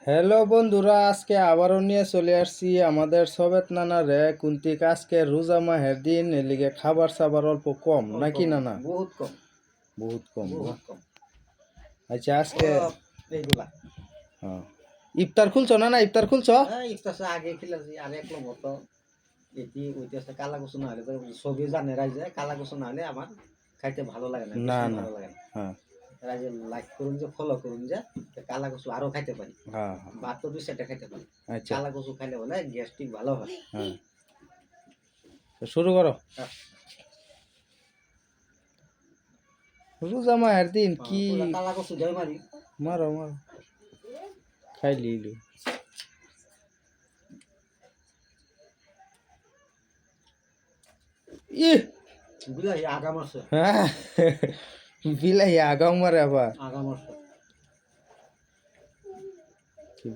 Hello বন্ধুরা, আজকে আবারও নিয়ে চলে আসছি আমাদের সবেত নানারে কুন্তিক আজকে রোজা মাহের দিন এলিগে খাবার সাবার অল্প কম নাকি নানা? বহুত কম, বহুত কম না? বহুত কম। আচ্ছা আজকে এইগুলা হ্যাঁ, ইফতার খুলছো না? ইফতার খুলছো? ইফতার আগে খেলেছি আর এক মতো এটি ওইটাছে কালা কুসু না হলে সবই জানে রাইজে কালা কুসু না হলে আমার খাইতে ভালো লাগে না, না বেশি না ভালো লাগে না। হ্যাঁ রাইজে লাইক করুন যে ফলো করুন যে কালা কুসু আরো খাইতে পারি, হ্যাঁ হ্যাঁ। ভাত তো 2-4টা খাইতে পারি। আচ্ছা কালা কুসু খাইলে বলে গ্যাস্ট্রিক ভালো হয়। হ্যাঁ, তো শুরু করো। হ্যাঁ। রোজা মাহের দিন কি পুরা কালা কুসু জয় মারি। মারো মারো, খাই লিলু। ই বিলাহি আগাম আছে, হ্যাঁ, বিলাহি আগাও মারে আবার। আগাম আছে।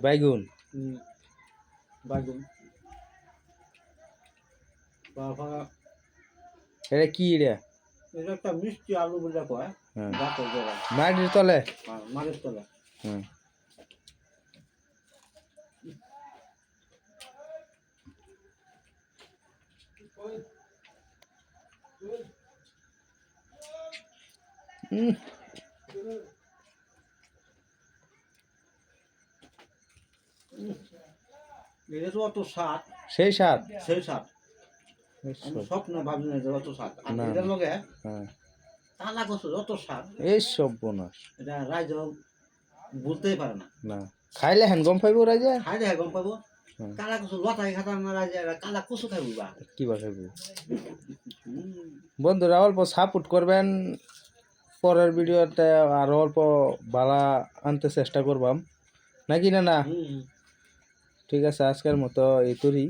বাইগুন বাগুন বাবা, এটা কি রে? এটা একটা মিষ্টি আলু বলে কয়। হ্যাঁ, গাছের গোড়ায়, মাটির তলে। মাটির তলে। হ্যাঁ হুম, এটা তো অত স্বাদ, সেই স্বাদ। সেই স্বাদ আমি স্বপ্ন ভাবি না যে অত স্বাদ। আর এটার লগে হ্যাঁ, কালা কচুর অত স্বাদ, এই সব বোনাস এটা রাইজ বলতেই পারে না। না, খাইলে হেন গম পাইব রাজা। খাই দেখে গম পাবো কালা কচু লতাই খাতাম না রাইজে, কালা কচু খাইব বা কি বা খাইব। বন্ধুরা অল্প সাপোর্ট করবেন, পরের ভিডিওতে আরো অল্প বালা আনতে চেষ্টা করবাম নাকি না না? ঠিক আছে, আজকের মতো এই তোরই।